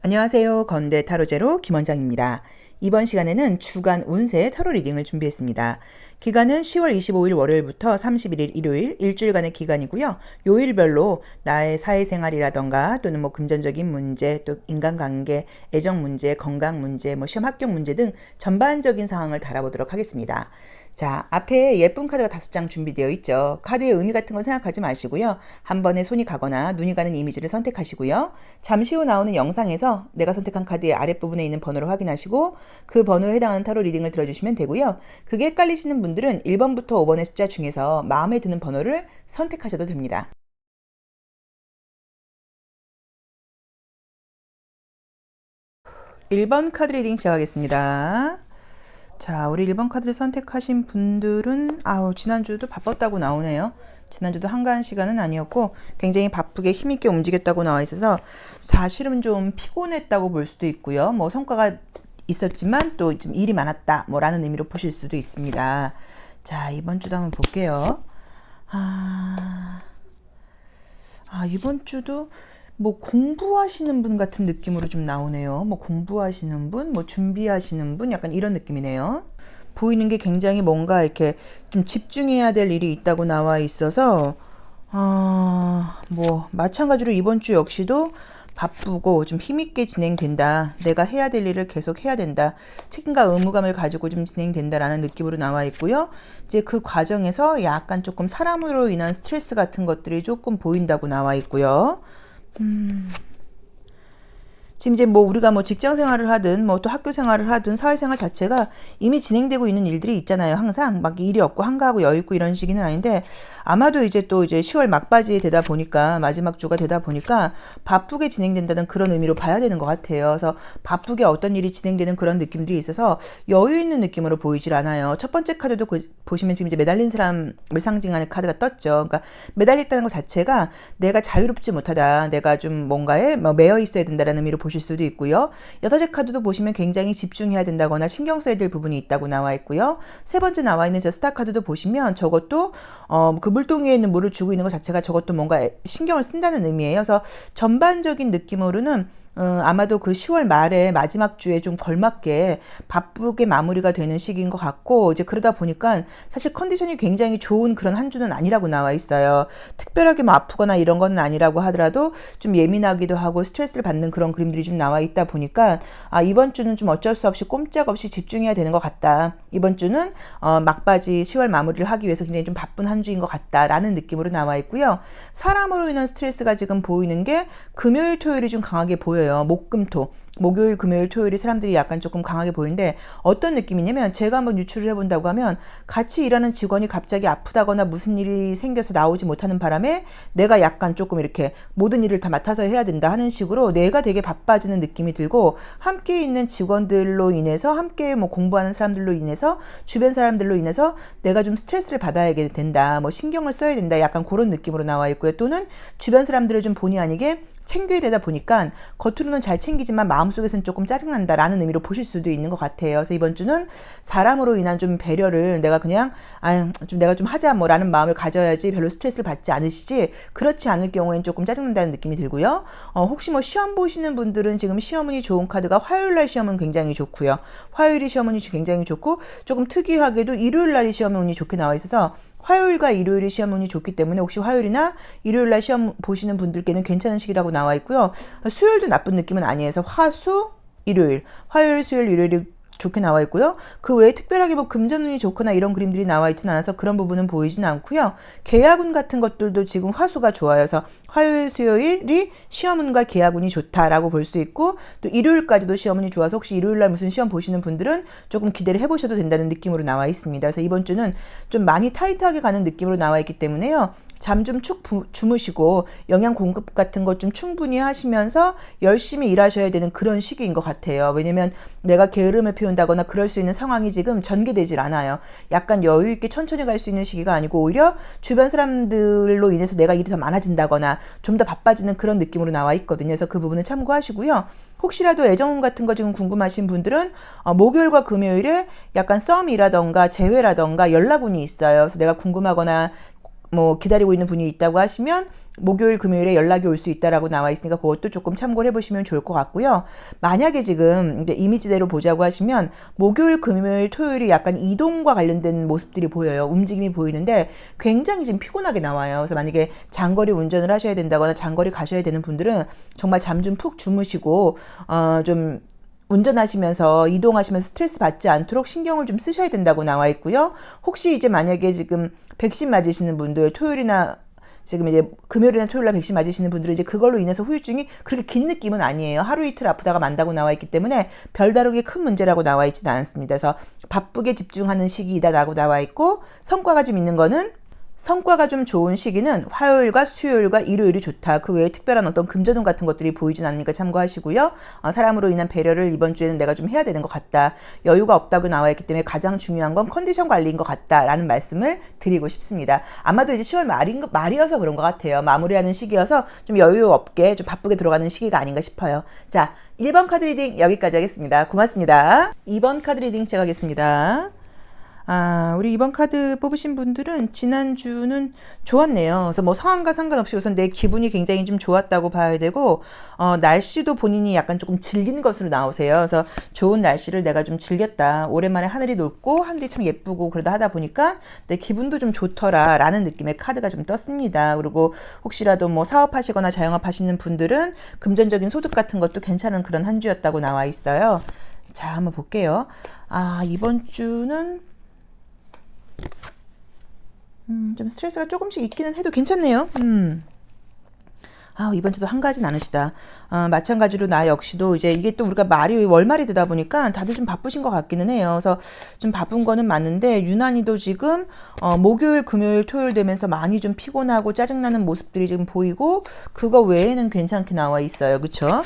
안녕하세요. 건대 타로제로 김원장입니다. 이번 시간에는 주간 운세 타로 리딩을 준비했습니다. 기간은 10월 25일 월요일부터 31일 일요일 일주일간의 기간이고요. 요일별로 나의 사회생활이라던가 또는 금전적인 문제, 또 인간관계, 애정 문제, 건강 문제, 시험 합격 문제 등 전반적인 상황을 다뤄보도록 하겠습니다. 자, 앞에 예쁜 카드가 5장 준비되어 있죠. 카드의 의미 같은 건 생각하지 마시고요. 한 번에 손이 가거나 눈이 가는 이미지를 선택하시고요. 잠시 후 나오는 영상에서 내가 선택한 카드의 아랫부분에 있는 번호를 확인하시고 그 번호에 해당하는 타로 리딩을 들어주시면 되고요. 그게 헷갈리시는 분들은 1번부터 5번의 숫자 중에서 마음에 드는 번호를 선택하셔도 됩니다. 1번 카드 리딩 시작하겠습니다. 자, 우리 1번 카드를 선택하신 분들은 지난주도 바빴다고 나오네요. 지난주도 한가한 시간은 아니었고 굉장히 바쁘게 힘있게 움직였다고 나와 있어서 사실은 좀 피곤했다고 볼 수도 있고요. 성과가 있었지만 또 좀 일이 많았다 라는 의미로 보실 수도 있습니다. 자, 이번 주도 한번 볼게요. 이번 주도 공부하시는 분 같은 느낌으로 좀 나오네요. 공부하시는 분, 준비하시는 분, 약간 이런 느낌이네요. 보이는 게 굉장히 뭔가 이렇게 좀 집중해야 될 일이 있다고 나와 있어서, 마찬가지로 이번 주 역시도 바쁘고 좀 힘있게 진행된다. 내가 해야 될 일을 계속 해야 된다. 책임과 의무감을 가지고 좀 진행된다라는 느낌으로 나와 있고요. 이제 그 과정에서 약간 조금 사람으로 인한 스트레스 같은 것들이 조금 보인다고 나와 있고요. 지금 이제 우리가 직장 생활을 하든 또 학교 생활을 하든 사회생활 자체가 이미 진행되고 있는 일들이 있잖아요. 항상 일이 없고 한가하고 여유 있고 이런 시기는 아닌데 아마도 이제 10월 막바지에 되다 보니까 마지막 주가 되다 보니까 바쁘게 진행된다는 그런 의미로 봐야 되는 것 같아요. 그래서 바쁘게 어떤 일이 진행되는 그런 느낌들이 있어서 여유 있는 느낌으로 보이질 않아요. 첫 번째 카드도 보시면 지금 이제 매달린 사람을 상징하는 카드가 떴죠. 그러니까 매달렸다는 것 자체가 내가 자유롭지 못하다. 내가 좀 뭔가에 매여 있어야 된다는 의미로 보실 수도 있고요. 여섯째 카드도 보시면 굉장히 집중해야 된다거나 신경 써야 될 부분이 있다고 나와 있고요. 세 번째 나와 있는 저 스타 카드도 보시면 저것도 그 물동이에 있는 물을 주고 있는 것 자체가 저것도 뭔가 신경을 쓴다는 의미예요. 그래서 전반적인 느낌으로는 아마도 그 10월 말에 마지막 주에 좀 걸맞게 바쁘게 마무리가 되는 시기인 것 같고, 이제 그러다 보니까 사실 컨디션이 굉장히 좋은 그런 한 주는 아니라고 나와 있어요. 특별하게 아프거나 이런 건 아니라고 하더라도 좀 예민하기도 하고 스트레스를 받는 그런 그림들이 좀 나와 있다 보니까 이번 주는 좀 어쩔 수 없이 꼼짝없이 집중해야 되는 것 같다. 이번 주는 막바지 10월 마무리를 하기 위해서 굉장히 좀 바쁜 한 주인 것 같다라는 느낌으로 나와 있고요. 사람으로 인한 스트레스가 지금 보이는 게 금요일, 토요일이 좀 강하게 보여요. 목금토. 목요일, 금요일, 토요일이 사람들이 약간 조금 강하게 보이는데 어떤 느낌이냐면 제가 한번 유출을 해본다고 하면 같이 일하는 직원이 갑자기 아프다거나 무슨 일이 생겨서 나오지 못하는 바람에 내가 약간 조금 이렇게 모든 일을 다 맡아서 해야 된다 하는 식으로 내가 되게 바빠지는 느낌이 들고 함께 있는 직원들로 인해서 함께 공부하는 사람들로 인해서 주변 사람들로 인해서 내가 좀 스트레스를 받아야 된다. 신경을 써야 된다. 약간 그런 느낌으로 나와 있고요. 또는 주변 사람들을 좀 본의 아니게 챙겨야 되다 보니까 겉으로는 잘 챙기지만 마음속에서는 조금 짜증난다라는 의미로 보실 수도 있는 것 같아요. 그래서 이번 주는 사람으로 인한 좀 배려를 내가 그냥 내가 좀 하자 라는 마음을 가져야지 별로 스트레스를 받지 않으시지, 그렇지 않을 경우에는 조금 짜증난다는 느낌이 들고요. 혹시 시험 보시는 분들은 지금 시험운이 좋은 카드가 화요일날 시험은 굉장히 좋고요. 화요일이 시험운이 굉장히 좋고 조금 특이하게도 일요일날이 시험운이 좋게 나와 있어서 화요일과 일요일이 시험운이 좋기 때문에 혹시 화요일이나 일요일날 시험 보시는 분들께는 괜찮은 시기라고 나와 있고요. 수요일도 나쁜 느낌은 아니에요. 그래서 화수 일요일, 화요일, 수요일, 일요일이 좋게 나와 있고요. 그 외에 특별하게 금전운이 좋거나 이런 그림들이 나와 있지는 않아서 그런 부분은 보이진 않고요. 계약운 같은 것들도 지금 화수가 좋아요. 그래서 화요일, 수요일이 시험운과 계약운이 좋다라고 볼 수 있고, 또 일요일까지도 시험운이 좋아서 혹시 일요일날 무슨 시험 보시는 분들은 조금 기대를 해보셔도 된다는 느낌으로 나와 있습니다. 그래서 이번 주는 좀 많이 타이트하게 가는 느낌으로 나와 있기 때문에요. 잠 좀 축 주무시고 영양 공급 같은 것 좀 충분히 하시면서 열심히 일하셔야 되는 그런 시기인 것 같아요. 왜냐면 내가 게으름을 피운다거나 그럴 수 있는 상황이 지금 전개되질 않아요. 약간 여유 있게 천천히 갈 수 있는 시기가 아니고 오히려 주변 사람들로 인해서 내가 일이 더 많아진다거나 좀 더 바빠지는 그런 느낌으로 나와 있거든요. 그래서 그 부분을 참고하시고요. 혹시라도 애정운 같은 거 지금 궁금하신 분들은 목요일과 금요일에 약간 썸이라던가 재회라던가 연락운이 있어요. 그래서 내가 궁금하거나 뭐 기다리고 있는 분이 있다고 하시면 목요일 금요일에 연락이 올 수 있다라고 나와 있으니까 그것도 조금 참고를 해보시면 좋을 것 같고요. 만약에 지금 이제 이미지대로 보자고 하시면 목요일 금요일 토요일이 약간 이동과 관련된 모습들이 보여요. 움직임이 보이는데 굉장히 지금 피곤하게 나와요. 그래서 만약에 장거리 운전을 하셔야 된다거나 장거리 가셔야 되는 분들은 정말 잠 좀 푹 주무시고 좀 운전하시면서 이동하시면서 스트레스 받지 않도록 신경을 좀 쓰셔야 된다고 나와 있고요. 혹시 이제 만약에 지금 백신 맞으시는 분들 토요일이나 지금 이제 금요일이나 토요일날 백신 맞으시는 분들은 이제 그걸로 인해서 후유증이 그렇게 긴 느낌은 아니에요. 하루 이틀 아프다가 만다고 나와 있기 때문에 별다르게 큰 문제라고 나와 있지는 않습니다. 그래서 바쁘게 집중하는 시기이다라고 나와 있고 성과가 좀 있는 거는 성과가 좀 좋은 시기는 화요일과 수요일과 일요일이 좋다. 그 외에 특별한 어떤 금전운 같은 것들이 보이진 않으니까 참고하시고요. 사람으로 인한 배려를 이번 주에는 내가 좀 해야 되는 것 같다. 여유가 없다고 나와 있기 때문에 가장 중요한 건 컨디션 관리인 것 같다라는 말씀을 드리고 싶습니다. 아마도 이제 10월 말이어서 그런 것 같아요. 마무리하는 시기여서 좀 여유 없게 좀 바쁘게 들어가는 시기가 아닌가 싶어요. 자, 1번 카드 리딩 여기까지 하겠습니다. 고맙습니다. 2번 카드 리딩 시작하겠습니다. 우리 이번 카드 뽑으신 분들은 지난주는 좋았네요. 그래서 뭐 상황과 상관없이 우선 내 기분이 굉장히 좀 좋았다고 봐야 되고, 날씨도 본인이 약간 조금 즐긴 것으로 나오세요. 그래서 좋은 날씨를 내가 좀 즐겼다. 오랜만에 하늘이 높고, 하늘이 참 예쁘고, 그러다 하다 보니까 내 기분도 좀 좋더라. 라는 느낌의 카드가 좀 떴습니다. 그리고 혹시라도 뭐 사업하시거나 자영업 하시는 분들은 금전적인 소득 같은 것도 괜찮은 그런 한 주였다고 나와 있어요. 자, 한번 볼게요. 이번 주는 좀 스트레스가 조금씩 있기는 해도 괜찮네요. 이번 주도 한가하진 않으시다. 마찬가지로 나 역시도 이제 이게 또 우리가 월말이 되다 보니까 다들 좀 바쁘신 것 같기는 해요. 그래서 좀 바쁜 거는 맞는데 유난히도 지금 목요일, 금요일, 토요일 되면서 많이 좀 피곤하고 짜증나는 모습들이 지금 보이고 그거 외에는 괜찮게 나와 있어요. 그쵸?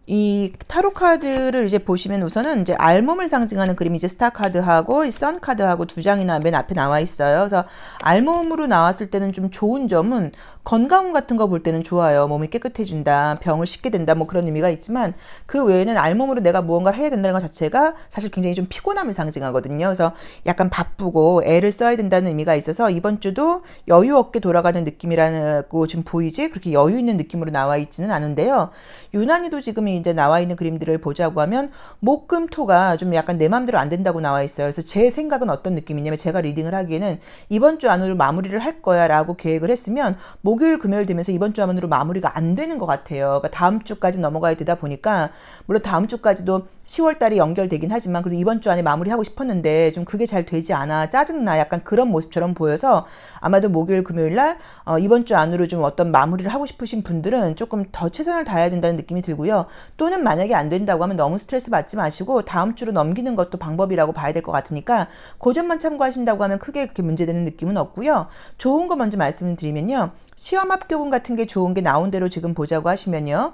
이 타로 카드를 이제 보시면 우선은 이제 알몸을 상징하는 그림이 이제 스타 카드하고 선 카드하고 두 장이나 맨 앞에 나와 있어요. 그래서 알몸으로 나왔을 때는 좀 좋은 점은 건강 같은 거 볼 때는 좋아요. 몸이 깨끗해진다, 병을 씻게 된다, 뭐 그런 의미가 있지만 그 외에는 알몸으로 내가 무언가를 해야 된다는 것 자체가 사실 굉장히 좀 피곤함을 상징하거든요. 그래서 약간 바쁘고 애를 써야 된다는 의미가 있어서 이번 주도 여유 없게 돌아가는 느낌이라고 좀 보이지 그렇게 여유 있는 느낌으로 나와 있지는 않은데요. 유난히도 지금 이제 나와 있는 그림들을 보자고 하면 목금토가 좀 약간 내 마음대로 안 된다고 나와 있어요. 그래서 제 생각은 어떤 느낌이냐면 제가 리딩을 하기에는 이번 주 안으로 마무리를 할 거야 라고 계획을 했으면 목요일 금요일 되면서 이번 주 안으로 마무리가 안 되는 것 같아요. 그러니까 다음 주까지 넘어가야 되다 보니까 물론 다음 주까지도 10월 달이 연결되긴 하지만 그래도 이번 주 안에 마무리하고 싶었는데 좀 그게 잘 되지 않아 짜증나 약간 그런 모습처럼 보여서 아마도 목요일 금요일 날 이번 주 안으로 좀 어떤 마무리를 하고 싶으신 분들은 조금 더 최선을 다해야 된다는 느낌이 들고요. 또는 만약에 안 된다고 하면 너무 스트레스 받지 마시고 다음 주로 넘기는 것도 방법이라고 봐야 될 것 같으니까 그 점만 참고하신다고 하면 크게 그렇게 문제되는 느낌은 없고요. 좋은 거 먼저 말씀을 드리면요. 시험 합격운 같은 게 좋은 게 나온 대로 지금 보자고 하시면요.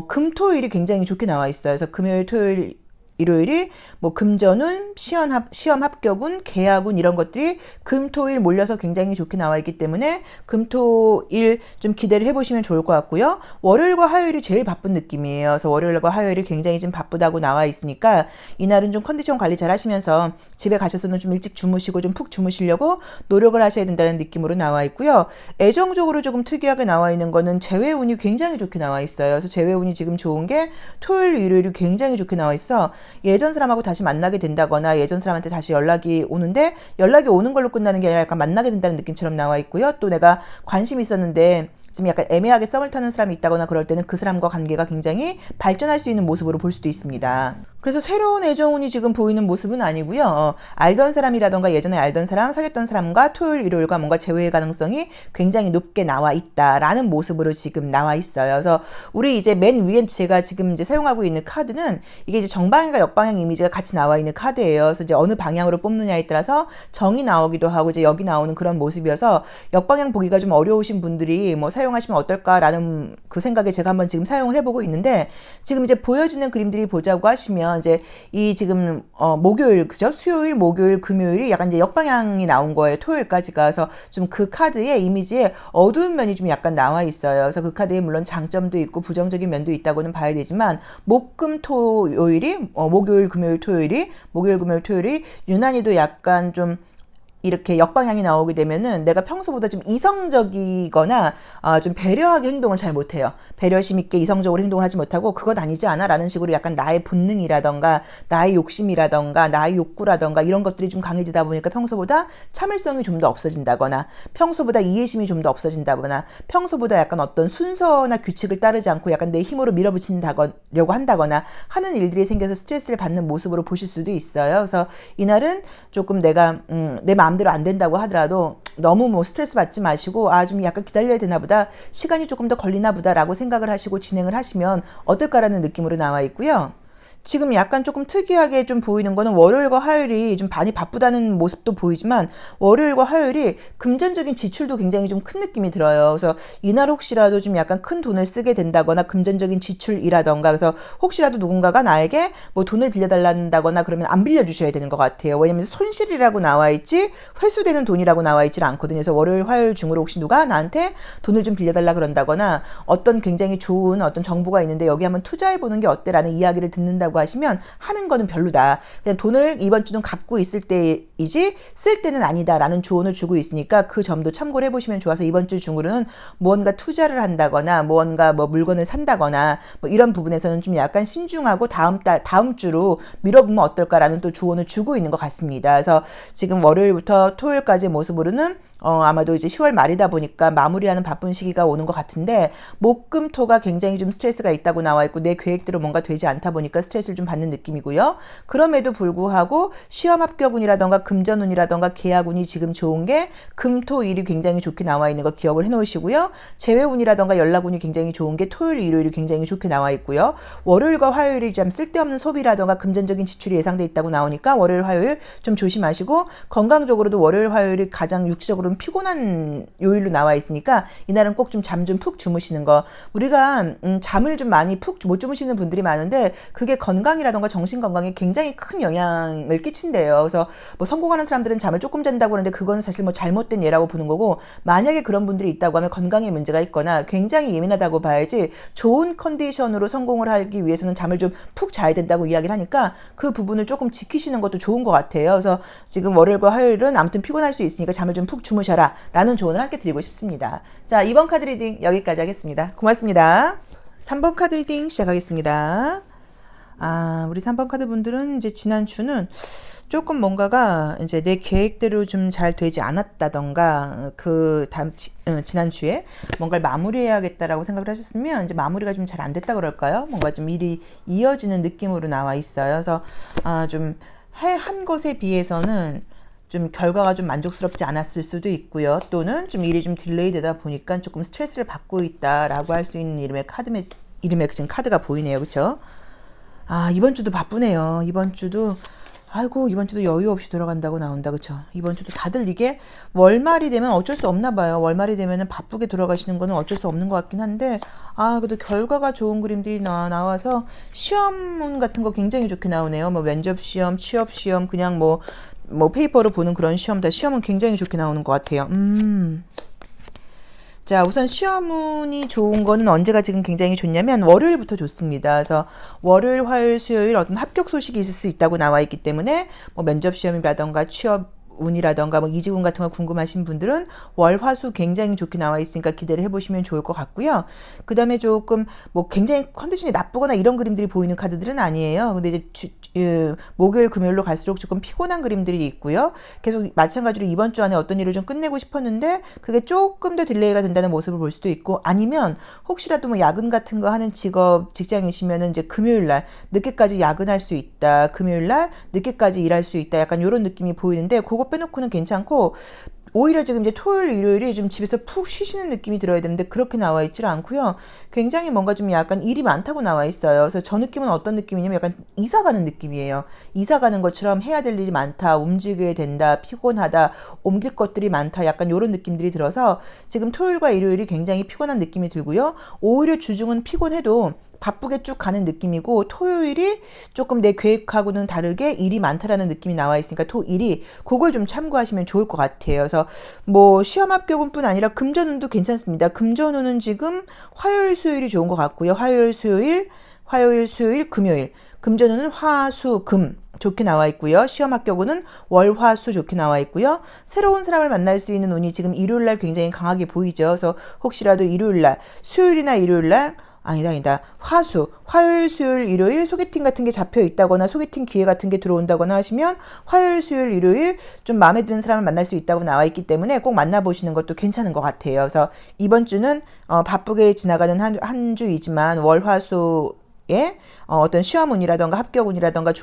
금토일이 굉장히 좋게 나와 있어요. 그래서 금요일, 토요일, 일요일이 뭐 금전운, 시험 합격운, 계약운 이런 것들이 금토일 몰려서 굉장히 좋게 나와 있기 때문에 금토일 좀 기대를 해보시면 좋을 것 같고요. 월요일과 화요일이 제일 바쁜 느낌이에요. 그래서 월요일과 화요일이 굉장히 좀 바쁘다고 나와 있으니까 이날은 좀 컨디션 관리 잘 하시면서 집에 가셔서는 좀 일찍 주무시고 좀 푹 주무시려고 노력을 하셔야 된다는 느낌으로 나와 있고요. 애정적으로 조금 특이하게 나와 있는 거는 재회운이 굉장히 좋게 나와 있어요. 그래서 재회운이 지금 좋은 게 토요일, 일요일이 굉장히 좋게 나와 있어 예전 사람하고 다시 만나게 된다거나 예전 사람한테 다시 연락이 오는데 연락이 오는 걸로 끝나는 게 아니라 약간 만나게 된다는 느낌처럼 나와 있고요. 또 내가 관심이 있었는데 좀 약간 애매하게 썸을 타는 사람이 있다거나 그럴 때는 그 사람과 관계가 굉장히 발전할 수 있는 모습으로 볼 수도 있습니다. 그래서 새로운 애정운이 지금 보이는 모습은 아니고요. 알던 사람이라던가 예전에 알던 사람, 사귀었던 사람과 토요일, 일요일과 뭔가 재회의 가능성이 굉장히 높게 나와 있다라는 모습으로 지금 나와 있어요. 그래서 우리 이제 맨 위에 제가 지금 이제 사용하고 있는 카드는 이게 이제 정방향과 역방향 이미지가 같이 나와 있는 카드예요. 그래서 이제 어느 방향으로 뽑느냐에 따라서 정이 나오기도 하고 이제 여기 나오는 그런 모습이어서 역방향 보기가 좀 어려우신 분들이 뭐 사용하시면 어떨까라는 그 생각에 제가 한번 지금 사용을 해보고 있는데 지금 이제 보여지는 그림들이 보자고 하시면 보시면 이제 이 지금 목요일 그죠? 수요일, 목요일, 금요일이 약간 이제 역방향이 나온 거예요. 토요일까지 가서 좀 그 카드의 이미지에 어두운 면이 좀 약간 나와 있어요. 그래서 그 카드에 물론 장점도 있고 부정적인 면도 있다고는 봐야 되지만 목금토요일이 목요일, 금요일, 토요일이 목요일, 금요일, 토요일이 유난히도 약간 좀 이렇게 역방향이 나오게 되면은 내가 평소보다 좀 이성적이거나 좀 배려하게 행동을 잘 못해요. 배려심 있게 이성적으로 행동을 하지 못하고 그건 아니지 않아? 라는 식으로 약간 나의 본능이라던가 나의 욕심이라던가 나의 욕구라던가 이런 것들이 좀 강해지다 보니까 평소보다 참을성이 좀 더 없어진다거나 평소보다 이해심이 좀 더 없어진다거나 평소보다 약간 어떤 순서나 규칙을 따르지 않고 약간 내 힘으로 밀어붙인다려고 한다거나 하는 일들이 생겨서 스트레스를 받는 모습으로 보실 수도 있어요. 그래서 이날은 조금 내가 내 마음대로 안 된다고 하더라도 너무 뭐 스트레스 받지 마시고 좀 약간 기다려야 되나 보다 시간이 조금 더 걸리나 보다라고 생각을 하시고 진행을 하시면 어떨까라는 느낌으로 나와 있고요. 지금 약간 조금 특이하게 좀 보이는 거는 월요일과 화요일이 좀 많이 바쁘다는 모습도 보이지만 월요일과 화요일이 금전적인 지출도 굉장히 좀 큰 느낌이 들어요. 그래서 이날 혹시라도 좀 약간 큰 돈을 쓰게 된다거나 금전적인 지출이라던가 그래서 혹시라도 누군가가 나에게 뭐 돈을 빌려달란다거나 그러면 안 빌려주셔야 되는 것 같아요. 왜냐면 손실이라고 나와 있지 회수되는 돈이라고 나와 있질 않거든요. 그래서 월요일, 화요일 중으로 혹시 누가 나한테 돈을 좀 빌려달라 그런다거나 어떤 굉장히 좋은 어떤 정보가 있는데 여기 한번 투자해보는 게 어때라는 이야기를 듣는다고 하시면 하는 거는 별로다. 그냥 돈을 이번 주는 갖고 있을 때이지 쓸 때는 아니다라는 조언을 주고 있으니까 그 점도 참고를 해보시면 좋아서 이번 주 중으로는 무언가 투자를 한다거나 무언가 뭐 물건을 산다거나 뭐 이런 부분에서는 좀 약간 신중하고 다음 주로 미뤄보면 어떨까라는 또 조언을 주고 있는 것 같습니다. 그래서 지금 월요일부터 토요일까지의 모습으로는 아마도 이제 10월 말이다 보니까 마무리하는 바쁜 시기가 오는 것 같은데 목금토가 굉장히 좀 스트레스가 있다고 나와 있고 내 계획대로 뭔가 되지 않다 보니까 스트레스를 좀 받는 느낌이고요. 그럼에도 불구하고 시험 합격운이라던가 금전운이라던가 계약운이 지금 좋은 게 금토일이 굉장히 좋게 나와 있는 거 기억을 해놓으시고요. 재회운이라던가 연락운이 굉장히 좋은 게 토요일, 일요일이 굉장히 좋게 나와 있고요. 월요일과 화요일이 좀 쓸데없는 소비라던가 금전적인 지출이 예상돼 있다고 나오니까 월요일, 화요일 좀 조심하시고 건강적으로도 월요일, 화요일이 가장 육체적으로 피곤한 요일로 나와 있으니까 이날은 꼭 좀 잠 좀 푹 주무시는 거. 우리가 잠을 좀 많이 푹 못 주무시는 분들이 많은데 그게 건강이라던가 정신 건강에 굉장히 큰 영향을 끼친대요. 그래서 뭐 성공하는 사람들은 잠을 조금 잔다고 하는데 그건 사실 뭐 잘못된 예라고 보는 거고 만약에 그런 분들이 있다고 하면 건강에 문제가 있거나 굉장히 예민하다고 봐야지 좋은 컨디션으로 성공을 하기 위해서는 잠을 좀 푹 자야 된다고 이야기를 하니까 그 부분을 조금 지키시는 것도 좋은 것 같아요. 그래서 지금 월요일과 화요일은 아무튼 피곤할 수 있으니까 잠을 좀 푹 주무셔라 라는 조언을 함께 드리고 싶습니다. 자, 2번 카드 리딩 여기까지 하겠습니다. 고맙습니다. 3번 카드 리딩 시작하겠습니다. 우리 3번 카드 분들은 이제 지난주는 조금 뭔가가 이제 내 계획대로 좀 잘 되지 않았다던가 지난주에 뭔가를 마무리해야겠다라고 생각을 하셨으면 이제 마무리가 좀 잘 안 됐다 그럴까요? 뭔가 좀 일이 이어지는 느낌으로 나와 있어요. 그래서 좀 한 것에 비해서는 좀 결과가 좀 만족스럽지 않았을 수도 있고요. 또는 좀 일이 좀 딜레이 되다 보니까 조금 스트레스를 받고 있다라고 할 수 있는 이름의 지금 카드가 보이네요. 그렇죠? 이번 주도 바쁘네요. 이번 주도 여유 없이 돌아간다고 나온다. 그쵸? 이번 주도 다들 이게 월말이 되면 어쩔 수 없나 봐요. 월말이 되면은 바쁘게 돌아가시는 거는 어쩔 수 없는 것 같긴 한데, 그래도 결과가 좋은 그림들이 나와서 시험 같은 거 굉장히 좋게 나오네요. 뭐 면접 시험, 취업 시험, 그냥 뭐 페이퍼로 보는 그런 시험은 굉장히 좋게 나오는 것 같아요. 자, 우선 시험운이 좋은 거는 언제가 지금 굉장히 좋냐면 월요일부터 좋습니다. 그래서 월요일, 화요일, 수요일 어떤 합격 소식이 있을 수 있다고 나와 있기 때문에 뭐 면접 시험이라던가 취업 운이라던가 뭐 이직운 같은 거 궁금하신 분들은 월, 화, 수 굉장히 좋게 나와 있으니까 기대를 해보시면 좋을 것 같고요. 그 다음에 조금 뭐 굉장히 컨디션이 나쁘거나 이런 그림들이 보이는 카드들은 아니에요. 근데 이제 목요일, 금요일로 갈수록 조금 피곤한 그림들이 있고요. 계속 마찬가지로 이번 주 안에 어떤 일을 좀 끝내고 싶었는데 그게 조금 더 딜레이가 된다는 모습을 볼 수도 있고 아니면 혹시라도 뭐 야근 같은 거 하는 직장이시면은 이제 금요일 날 늦게까지 야근할 수 있다. 금요일 날 늦게까지 일할 수 있다. 약간 이런 느낌이 보이는데 그거 빼놓고는 괜찮고 오히려 지금 이제 토요일, 일요일이 좀 집에서 푹 쉬시는 느낌이 들어야 되는데 그렇게 나와 있질 않고요. 굉장히 뭔가 좀 약간 일이 많다고 나와 있어요. 그래서 저 느낌은 어떤 느낌이냐면 약간 이사 가는 느낌이에요. 이사 가는 것처럼 해야 될 일이 많다, 움직여야 된다, 피곤하다, 옮길 것들이 많다, 약간 이런 느낌들이 들어서 지금 토요일과 일요일이 굉장히 피곤한 느낌이 들고요. 오히려 주중은 피곤해도 바쁘게 쭉 가는 느낌이고, 토요일이 조금 내 계획하고는 다르게 일이 많다라는 느낌이 나와 있으니까 토일이 그걸 좀 참고하시면 좋을 것 같아요. 그래서 뭐 시험 합격은 뿐 아니라 금전운도 괜찮습니다. 금전운은 지금 화요일 수요일이 좋은 것 같고요. 화요일 수요일 금요일, 금전운은 화 수 금 좋게 나와 있고요. 시험 합격운은 월 화 수 좋게 나와 있고요. 새로운 사람을 만날 수 있는 운이 지금 일요일날 굉장히 강하게 보이죠. 그래서 혹시라도 일요일날, 수요일이나 일요일날, 아니다. 화요일, 수요일, 일요일 소개팅 같은 게 잡혀 있다거나 소개팅 기회 같은 게 들어온다거나 하시면 화요일, 수요일, 일요일 좀 마음에 드는 사람을 만날 수 있다고 나와 있기 때문에 꼭 만나보시는 것도 괜찮은 것 같아요. 그래서 이번 주는 바쁘게 지나가는 한 주이지만 월, 화, 수에 어떤 시험운이라던가 합격운이라던가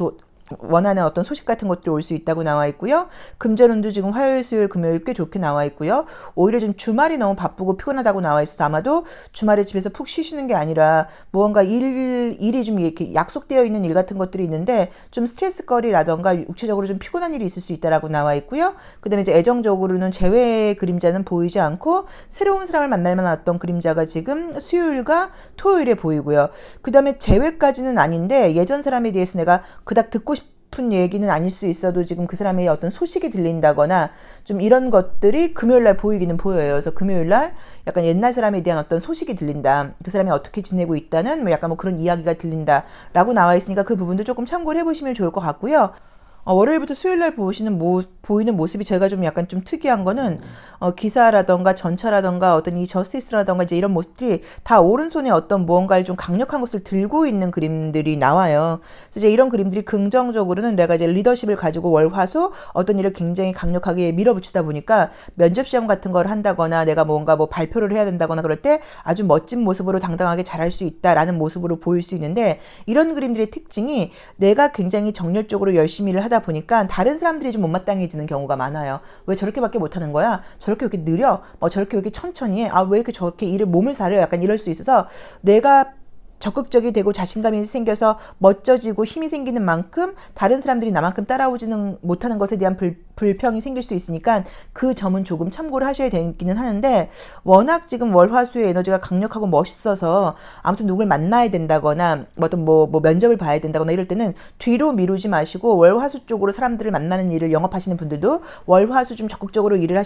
원하는 어떤 소식 같은 것들이 올 수 있다고 나와 있고요. 금전운도 지금 화요일, 수요일, 금요일 꽤 좋게 나와 있고요. 오히려 좀 주말이 너무 바쁘고 피곤하다고 나와 있어서 아마도 주말에 집에서 푹 쉬시는 게 아니라 무언가 일이 좀 이렇게 약속되어 있는 일 같은 것들이 있는데 좀 스트레스거리라던가 육체적으로 좀 피곤한 일이 있을 수 있다라고 나와 있고요. 그 다음에 이제 애정적으로는 재회의 그림자는 보이지 않고 새로운 사람을 만날 만한 어떤 그림자가 지금 수요일과 토요일에 보이고요. 그 다음에 재회까지는 아닌데 예전 사람에 대해서 내가 그닥 듣고 싶은 얘기는 아닐 수 있어도 지금 그 사람의 어떤 소식이 들린다거나 좀 이런 것들이 금요일날 보이기는 보여요. 그래서 금요일날 약간 옛날 사람에 대한 어떤 소식이 들린다. 그 사람이 어떻게 지내고 있다는 뭐 약간 뭐 그런 이야기가 들린다라고 나와 있으니까 그 부분도 조금 참고를 해보시면 좋을 것 같고요. 월요일부터 수요일날 보이는 모습이 제가 좀 약간 좀 특이한 거는 기사라던가 전차라던가 어떤 이 저스티스라던가 이제 이런 모습들이 다 오른손에 어떤 무언가를 좀 강력한 것을 들고 있는 그림들이 나와요. 그래서 이제 이런 그림들이 긍정적으로는 내가 이제 리더십을 가지고 월화수 어떤 일을 굉장히 강력하게 밀어붙이다 보니까 면접 시험 같은 걸 한다거나 내가 뭔가 뭐 발표를 해야 된다거나 그럴 때 아주 멋진 모습으로 당당하게 잘할 수 있다라는 모습으로 보일 수 있는데 이런 그림들의 특징이 내가 굉장히 정열적으로 열심히 일을 하다 보니까 다른 사람들이 좀 못마땅해지는 경우가 많아요. 왜 저렇게밖에 못하는 거야? 저렇게 왜 이렇게 느려? 저렇게 왜 이렇게 천천히 해? 왜 이렇게 저렇게 일을 몸을 사려? 약간 이럴 수 있어서 내가 적극적이 되고 자신감이 생겨서 멋져지고 힘이 생기는 만큼 다른 사람들이 나만큼 따라오지는 못하는 것에 대한 불평이 생길 수 있으니까 그 점은 조금 참고를 하셔야 되기는 하는데 워낙 지금 월화수의 에너지가 강력하고 멋있어서 아무튼 누굴 만나야 된다거나 어떤 뭐 면접을 봐야 된다거나 이럴 때는 뒤로 미루지 마시고 월화수 쪽으로 사람들을 만나는 일을 영업하시는 분들도 월화수 좀 적극적으로 일을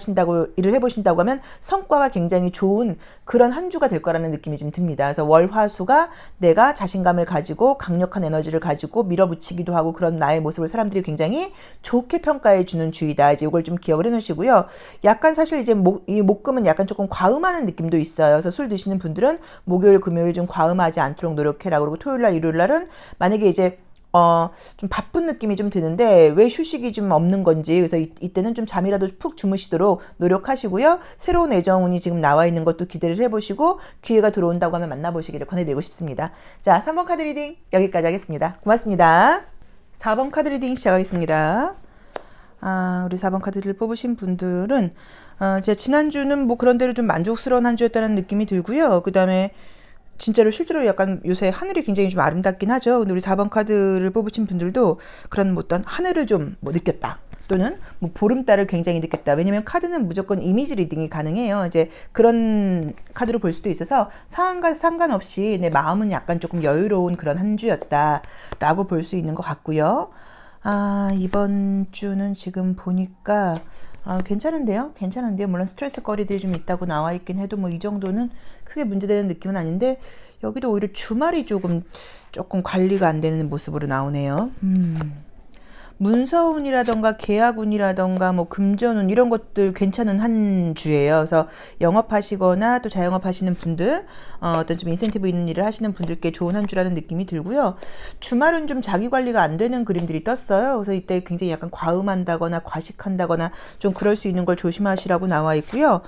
해보신다고 하면 성과가 굉장히 좋은 그런 한 주가 될 거라는 느낌이 좀 듭니다. 그래서 월화수가 내가 자신감을 가지고 강력한 에너지를 가지고 밀어붙이기도 하고 그런 나의 모습을 사람들이 굉장히 좋게 평가해 주는 주의다. 이제 이걸 좀 기억을 해 놓으시고요. 약간 사실 이제 이 목금은 약간 조금 과음하는 느낌도 있어요. 그래서 술 드시는 분들은 목요일, 금요일 좀 과음하지 않도록 노력해라. 그리고 토요일 날, 일요일 날은 만약에 이제 좀 바쁜 느낌이 좀 드는데 왜 휴식이 좀 없는 건지 그래서 이때는 좀 잠이라도 푹 주무시도록 노력하시고요. 새로운 애정운이 지금 나와 있는 것도 기대를 해보시고 기회가 들어온다고 하면 만나보시기를 권해드리고 싶습니다. 자, 3번 카드 리딩 여기까지 하겠습니다. 고맙습니다. 4번 카드 리딩 시작하겠습니다. 우리 4번 카드를 뽑으신 분들은 제가 지난주는 뭐 그런 대로 좀 만족스러운 한 주였다는 느낌이 들고요. 그 다음에 진짜로 실제로 약간 요새 하늘이 굉장히 좀 아름답긴 하죠. 근데 우리 4번 카드를 뽑으신 분들도 그런 어떤 하늘을 좀 뭐 느꼈다. 또는 뭐 보름달을 굉장히 느꼈다. 왜냐면 카드는 무조건 이미지 리딩이 가능해요. 이제 그런 카드로 볼 수도 있어서 상황과 상관없이 내 마음은 약간 조금 여유로운 그런 한 주였다라고 볼 수 있는 것 같고요. 이번 주는 지금 보니까 괜찮은데요? 물론 스트레스 거리들이 좀 있다고 나와 있긴 해도 뭐 이 정도는 크게 문제되는 느낌은 아닌데 여기도 오히려 주말이 조금 관리가 안 되는 모습으로 나오네요. 문서운이라던가 계약운이라던가 뭐 금전운 이런 것들 괜찮은 한 주예요. 그래서 영업하시거나 또 자영업하시는 분들 어떤 좀 인센티브 있는 일을 하시는 분들께 좋은 한 주라는 느낌이 들고요. 주말은 좀 자기 관리가 안 되는 그림들이 떴어요. 그래서 이때 굉장히 약간 과음한다거나 과식한다거나 좀 그럴 수 있는 걸 조심하시라고 나와 있고요.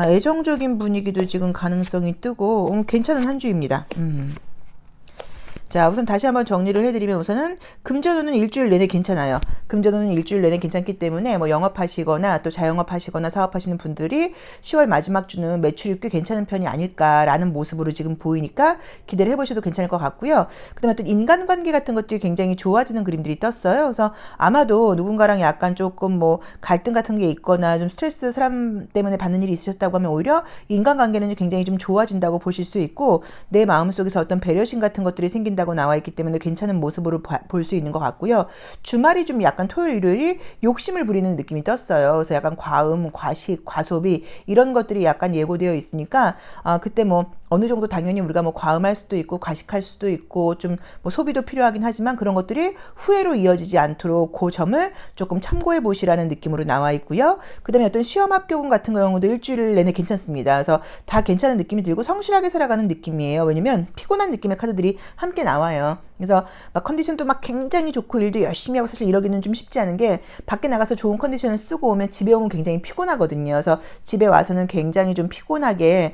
애정적인 분위기도 지금 가능성이 뜨고 괜찮은 한 주입니다. 자, 우선 다시 한번 정리를 해드리면 우선은 금전운은 일주일 내내 괜찮아요. 금전운은 일주일 내내 괜찮기 때문에 뭐 영업하시거나 또 자영업하시거나 사업하시는 분들이 10월 마지막 주는 매출이 꽤 괜찮은 편이 아닐까라는 모습으로 지금 보이니까 기대를 해보셔도 괜찮을 것 같고요. 그 다음에 또 인간관계 같은 것들이 굉장히 좋아지는 그림들이 떴어요. 그래서 아마도 누군가랑 약간 조금 뭐 갈등 같은 게 있거나 좀 스트레스 사람 때문에 받는 일이 있으셨다고 하면 오히려 인간관계는 굉장히 좀 좋아진다고 보실 수 있고 내 마음속에서 어떤 배려심 같은 것들이 생긴다고 나와 있기 때문에 괜찮은 모습으로 볼 수 있는 것 같고요. 주말이 좀 약간 토요일, 일요일이 욕심을 부리는 느낌이 떴어요. 그래서 약간 과음, 과식, 과소비 이런 것들이 약간 예고되어 있으니까 그때 뭐 어느 정도 당연히 우리가 뭐 과음할 수도 있고 과식할 수도 있고 좀 뭐 소비도 필요하긴 하지만 그런 것들이 후회로 이어지지 않도록 그 점을 조금 참고해 보시라는 느낌으로 나와 있고요. 그 다음에 어떤 시험 합격운 같은 경우도 일주일 내내 괜찮습니다. 그래서 다 괜찮은 느낌이 들고 성실하게 살아가는 느낌이에요. 왜냐면 피곤한 느낌의 카드들이 함께 나와요. 그래서 막 컨디션도 막 굉장히 좋고 일도 열심히 하고 사실 이러기는 좀 쉽지 않은 게 밖에 나가서 좋은 컨디션을 쓰고 오면 집에 오면 굉장히 피곤하거든요. 그래서 집에 와서는 굉장히 좀 피곤하게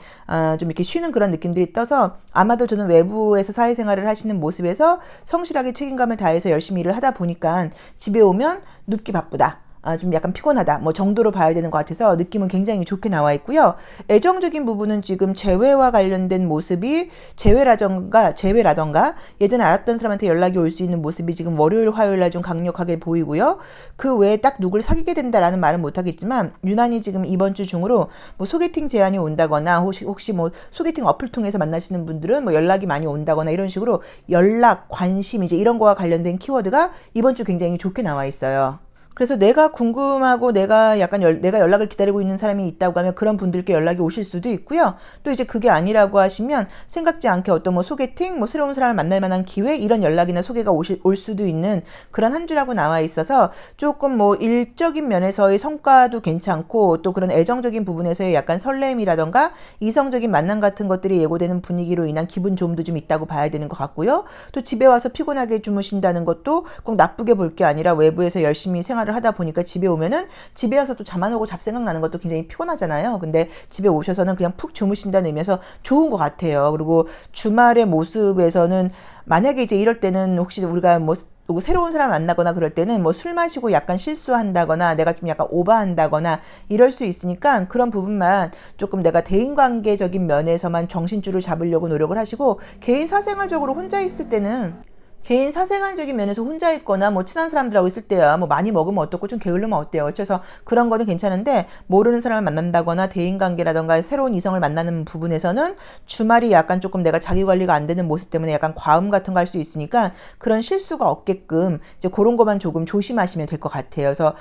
좀 이렇게 쉬는 그런 느낌들이 떠서 아마도 저는 외부에서 사회생활을 하시는 모습에서 성실하게 책임감을 다해서 열심히 일을 하다 보니까 집에 오면 눕기 바쁘다. 좀 약간 피곤하다 뭐 정도로 봐야 되는 것 같아서 느낌은 굉장히 좋게 나와 있고요. 애정적인 부분은 지금 재회와 관련된 모습이 재회라던가 예전에 알았던 사람한테 연락이 올 수 있는 모습이 지금 월요일 화요일 날 좀 강력하게 보이고요. 그 외에 딱 누굴 사귀게 된다라는 말은 못하겠지만 유난히 지금 이번 주 중으로 뭐 소개팅 제안이 온다거나 혹시 뭐 소개팅 어플 통해서 만나시는 분들은 뭐 연락이 많이 온다거나 이런 식으로 연락 관심 이제 이런 거와 관련된 키워드가 이번 주 굉장히 좋게 나와 있어요. 그래서 내가 궁금하고 내가 약간 내가 연락을 기다리고 있는 사람이 있다고 하면 그런 분들께 연락이 오실 수도 있고요. 또 이제 그게 아니라고 하시면 생각지 않게 어떤 뭐 소개팅, 뭐 새로운 사람을 만날 만한 기회 이런 연락이나 소개가 올 수도 있는 그런 한 주라고 나와 있어서 조금 뭐 일적인 면에서의 성과도 괜찮고 또 그런 애정적인 부분에서의 약간 설렘이라던가 이성적인 만남 같은 것들이 예고되는 분위기로 인한 기분 좋음도 좀 있다고 봐야 되는 것 같고요. 또 집에 와서 피곤하게 주무신다는 것도 꼭 나쁘게 볼 게 아니라 외부에서 열심히 생활을 하다 보니까 집에 오면은 집에 와서 또 잠 안 오고 잡생각 나는 것도 굉장히 피곤하잖아요. 근데 집에 오셔서는 그냥 푹 주무신다는 의미에서 좋은 것 같아요. 그리고 주말의 모습에서는 만약에 이제 이럴 때는 혹시 우리가 뭐 새로운 사람 만나거나 그럴 때는 뭐 술 마시고 약간 실수한다거나 내가 좀 약간 오버한다거나 이럴 수 있으니까 그런 부분만 조금 내가 대인관계적인 면에서만 정신줄을 잡으려고 노력을 하시고 개인 사생활적으로 혼자 있을 때는 개인 사생활적인 면에서 혼자 있거나 뭐 친한 사람들하고 있을 때야 뭐 많이 먹으면 어떻고 좀 게을르면 어때요. 그래서 그런 거는 괜찮은데 모르는 사람을 만난다거나 대인관계라던가 새로운 이성을 만나는 부분에서는 주말이 약간 조금 내가 자기관리가 안 되는 모습 때문에 약간 과음 같은 거 할 수 있으니까 그런 실수가 없게끔 이제 그런 것만 조금 조심하시면 될 것 같아요. 그래서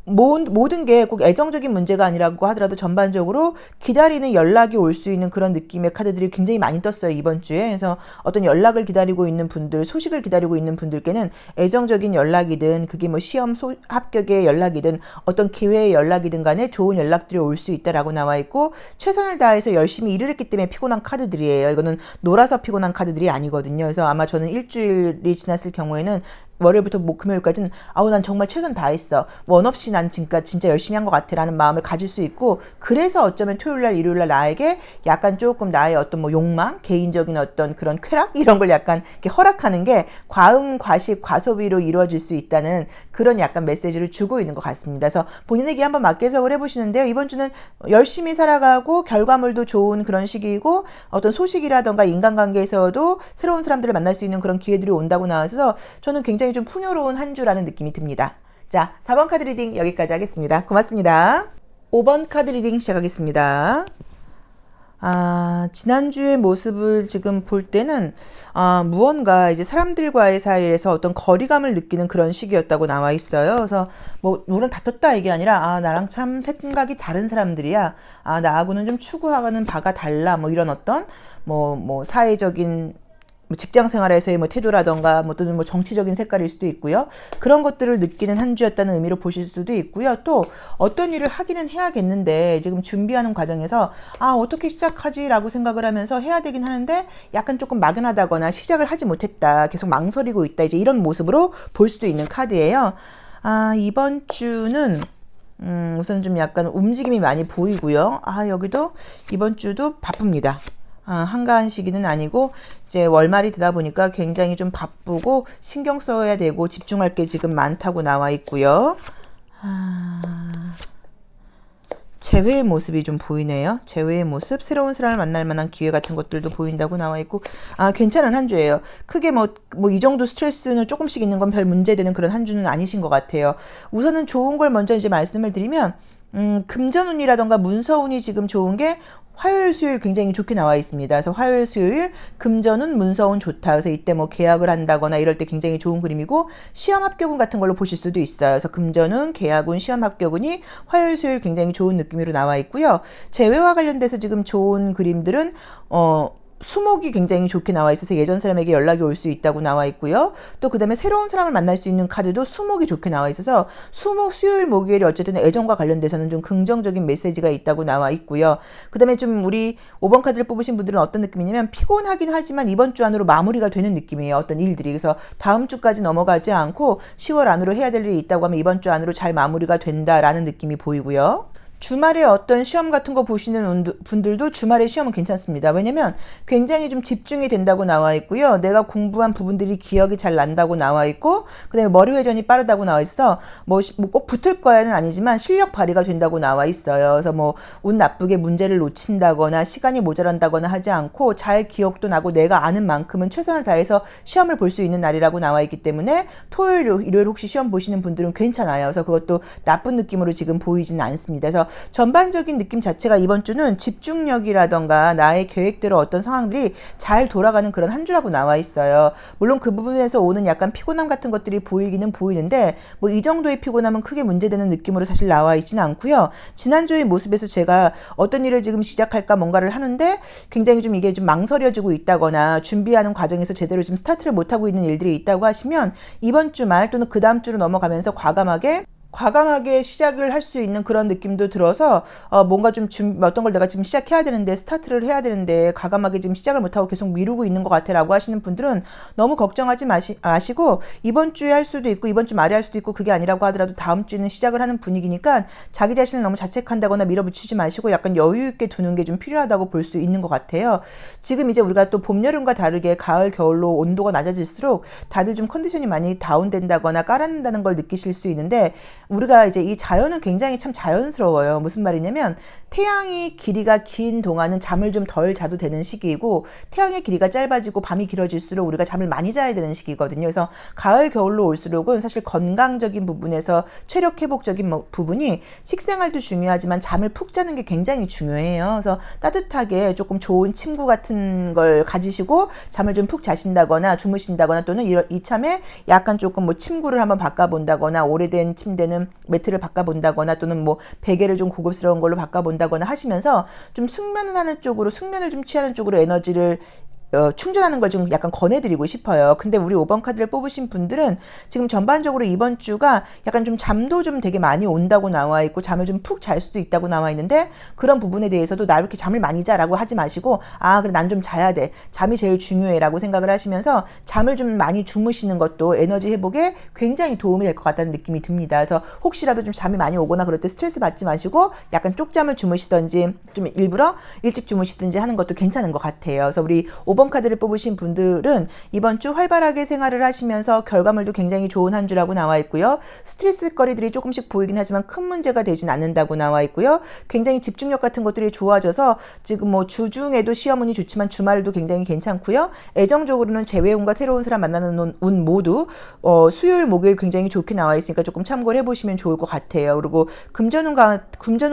모든 게 꼭 애정적인 문제가 아니라고 하더라도 전반적으로 기다리는 연락이 올 수 있는 그런 느낌의 카드들이 굉장히 많이 떴어요, 이번 주에. 그래서 어떤 연락을 기다리고 있는 분들, 소식을 기다리고 있는 분들께는 애정적인 연락이든 그게 뭐 시험 합격의 연락이든 어떤 기회의 연락이든 간에 좋은 연락들이 올 수 있다라고 나와 있고 최선을 다해서 열심히 일을 했기 때문에 피곤한 카드들이에요. 이거는 놀아서 피곤한 카드들이 아니거든요. 그래서 아마 저는 일주일이 지났을 경우에는 월요일부터 금요일까지는 난 정말 최선 다했어. 원 없이 난 진짜 열심히 한 것 같아 라는 마음을 가질 수 있고 그래서 어쩌면 토요일날 일요일날 나에게 약간 조금 나의 어떤 뭐 욕망 개인적인 어떤 그런 쾌락 이런 걸 약간 이렇게 허락하는 게 과음 과식 과소비로 이루어질 수 있다는 그런 약간 메시지를 주고 있는 것 같습니다. 그래서 본인에게 한번 맞게 해석을 해보시는데요. 이번 주는 열심히 살아가고 결과물도 좋은 그런 시기이고 어떤 소식이라던가 인간관계에서도 새로운 사람들을 만날 수 있는 그런 기회들이 온다고 나와서 저는 굉장히 좀 풍요로운 한 주라는 느낌이 듭니다. 자, 4번 카드 리딩 여기까지 하겠습니다. 고맙습니다. 5번 카드 리딩 시작하겠습니다. 지난주의 모습을 지금 볼 때는, 무언가 이제 사람들과의 사이에서 어떤 거리감을 느끼는 그런 시기였다고 나와 있어요. 그래서, 뭐, 물론 다퉜다 이게 아니라, 나랑 참 생각이 다른 사람들이야. 나하고는 좀 추구하는 바가 달라. 뭐, 이런 어떤, 사회적인, 직장 생활에서의 뭐 태도라던가 또는 뭐 정치적인 색깔일 수도 있고요. 그런 것들을 느끼는 한 주였다는 의미로 보실 수도 있고요. 또 어떤 일을 하기는 해야겠는데 지금 준비하는 과정에서 어떻게 시작하지라고 생각을 하면서 해야 되긴 하는데 약간 조금 막연하다거나 시작을 하지 못했다. 계속 망설이고 있다. 이제 이런 모습으로 볼 수도 있는 카드예요. 이번 주는 우선 좀 약간 움직임이 많이 보이고요. 여기도 이번 주도 바쁩니다. 한가한 시기는 아니고 이제 월말이 되다 보니까 굉장히 좀 바쁘고 신경 써야 되고 집중할 게 지금 많다고 나와 있고요. 재회의 모습이 좀 보이네요. 재회의 모습, 새로운 사람을 만날 만한 기회 같은 것들도 보인다고 나와 있고, 괜찮은 한 주예요. 크게 뭐 이 정도 스트레스는 조금씩 있는 건 별 문제되는 그런 한 주는 아니신 것 같아요. 우선은 좋은 걸 먼저 이제 말씀을 드리면, 금전운이라던가 문서운이 지금 좋은 게 화요일, 수요일 굉장히 좋게 나와 있습니다. 그래서 화요일, 수요일 금전운, 문서운 좋다. 그래서 이때 뭐 계약을 한다거나 이럴 때 굉장히 좋은 그림이고 시험 합격운 같은 걸로 보실 수도 있어요. 그래서 금전운, 계약운, 시험 합격운이 화요일, 수요일 굉장히 좋은 느낌으로 나와 있고요. 재회와 관련돼서 지금 좋은 그림들은 수목이 굉장히 좋게 나와 있어서 예전 사람에게 연락이 올 수 있다고 나와 있고요. 또 그 다음에 새로운 사람을 만날 수 있는 카드도 수목이 좋게 나와 있어서 수목, 수요일, 목요일이 어쨌든 애정과 관련돼서는 좀 긍정적인 메시지가 있다고 나와 있고요. 그 다음에 좀 우리 5번 카드를 뽑으신 분들은 어떤 느낌이냐면 피곤하긴 하지만 이번 주 안으로 마무리가 되는 느낌이에요. 어떤 일들이. 그래서 다음 주까지 넘어가지 않고 10월 안으로 해야 될 일이 있다고 하면 이번 주 안으로 잘 마무리가 된다라는 느낌이 보이고요. 주말에 어떤 시험 같은 거 보시는 분들도 주말에 시험은 괜찮습니다. 왜냐면 굉장히 좀 집중이 된다고 나와 있고요. 내가 공부한 부분들이 기억이 잘 난다고 나와 있고, 그 다음에 머리 회전이 빠르다고 나와 있어서 뭐 꼭 붙을 거야는 아니지만 실력 발휘가 된다고 나와 있어요. 그래서 뭐 운 나쁘게 문제를 놓친다거나 시간이 모자란다거나 하지 않고 잘 기억도 나고 내가 아는 만큼은 최선을 다해서 시험을 볼 수 있는 날이라고 나와 있기 때문에 토요일, 일요일 혹시 시험 보시는 분들은 괜찮아요. 그래서 그것도 나쁜 느낌으로 지금 보이지는 않습니다. 그래서 전반적인 느낌 자체가 이번 주는 집중력이라던가 나의 계획대로 어떤 상황들이 잘 돌아가는 그런 한 주라고 나와 있어요. 물론 그 부분에서 오는 약간 피곤함 같은 것들이 보이기는 보이는데 뭐 이 정도의 피곤함은 크게 문제되는 느낌으로 사실 나와 있지는 않고요. 지난주의 모습에서 제가 어떤 일을 지금 시작할까 뭔가를 하는데 굉장히 좀 이게 좀 망설여지고 있다거나 준비하는 과정에서 제대로 좀 스타트를 못하고 있는 일들이 있다고 하시면 이번 주말 또는 그 다음 주로 넘어가면서 과감하게 시작을 할 수 있는 그런 느낌도 들어서 뭔가 좀 어떤 걸 내가 지금 시작해야 되는데 스타트를 해야 되는데 과감하게 지금 시작을 못하고 계속 미루고 있는 것 같아 라고 하시는 분들은 너무 걱정하지 마시고 이번 주에 할 수도 있고 이번 주 말에 할 수도 있고 그게 아니라고 하더라도 다음 주는 시작을 하는 분위기니까 자기 자신을 너무 자책한다거나 밀어붙이지 마시고 약간 여유 있게 두는 게 좀 필요하다고 볼 수 있는 것 같아요. 지금 이제 우리가 또 봄, 여름과 다르게 가을, 겨울로 온도가 낮아질수록 다들 좀 컨디션이 많이 다운된다거나 깔아낸다는 걸 느끼실 수 있는데 우리가 이제 이 자연은 굉장히 참 자연스러워요. 무슨 말이냐면 태양이 길이가 긴 동안은 잠을 좀 덜 자도 되는 시기이고 태양의 길이가 짧아지고 밤이 길어질수록 우리가 잠을 많이 자야 되는 시기거든요. 그래서 가을, 겨울로 올수록은 사실 건강적인 부분에서 체력 회복적인 부분이 식생활도 중요하지만 잠을 푹 자는 게 굉장히 중요해요. 그래서 따뜻하게 조금 좋은 침구 같은 걸 가지시고 잠을 좀 푹 자신다거나 주무신다거나 또는 이참에 약간 조금 뭐 침구를 한번 바꿔본다거나 오래된 침대는 매트를 바꿔본다거나 또는 뭐 베개를 좀 고급스러운 걸로 바꿔본다거나 하시면서 좀 숙면을 하는 쪽으로 숙면을 좀 취하는 쪽으로 에너지를 충전하는 걸 좀 약간 권해드리고 싶어요. 근데 우리 5번 카드를 뽑으신 분들은 지금 전반적으로 이번 주가 약간 좀 잠도 좀 되게 많이 온다고 나와 있고 잠을 좀 푹 잘 수도 있다고 나와 있는데 그런 부분에 대해서도 나 이렇게 잠을 많이 자라고 하지 마시고 그래 난 좀 자야 돼. 잠이 제일 중요해 라고 생각을 하시면서 잠을 좀 많이 주무시는 것도 에너지 회복에 굉장히 도움이 될 것 같다는 느낌이 듭니다. 그래서 혹시라도 좀 잠이 많이 오거나 그럴 때 스트레스 받지 마시고 약간 쪽잠을 주무시던지 좀 일부러 일찍 주무시든지 하는 것도 괜찮은 것 같아요. 그래서 우리 5번 카드를 뽑으신 분들은 이번 주 활발하게 생활을 하시면서 결과물도 굉장히 좋은 한 주라고 나와 있고요. 스트레스 거리들이 조금씩 보이긴 하지만 큰 문제가 되진 않는다고 나와 있고요. 굉장히 집중력 같은 것들이 좋아져서 지금 뭐 주중에도 시험운이 좋지만 주말도 굉장히 괜찮고요. 애정적으로는 재회운과 새로운 사람 만나는 운 모두 수요일, 목요일 굉장히 좋게 나와 있으니까 조금 참고를 해보시면 좋을 것 같아요. 그리고 금전운,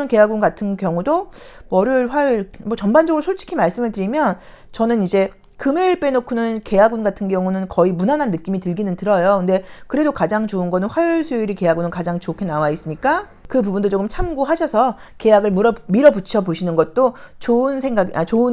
계약운 같은 경우도 월요일, 화요일 뭐 전반적으로 솔직히 말씀을 드리면 저는 이제 금요일 빼놓고는 계약운 같은 경우는 거의 무난한 느낌이 들기는 들어요. 근데 그래도 가장 좋은 거는 화요일, 수요일이 계약운은 가장 좋게 나와 있으니까 그 부분도 조금 참고하셔서 계약을 밀어붙여 보시는 것도 좋은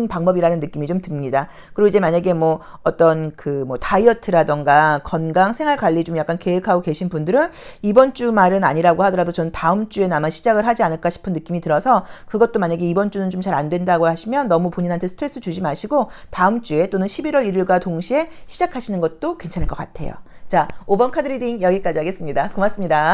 방법이라는 느낌이 좀 듭니다. 그리고 이제 만약에 뭐 어떤 뭐 다이어트라던가 건강, 생활 관리 좀 약간 계획하고 계신 분들은 이번 주 말은 아니라고 하더라도 전 다음 주에 아마 시작을 하지 않을까 싶은 느낌이 들어서 그것도 만약에 이번 주는 좀 잘 안 된다고 하시면 너무 본인한테 스트레스 주지 마시고 다음 주에 또는 11월 1일과 동시에 시작하시는 것도 괜찮을 것 같아요. 자, 5번 카드 리딩 여기까지 하겠습니다. 고맙습니다.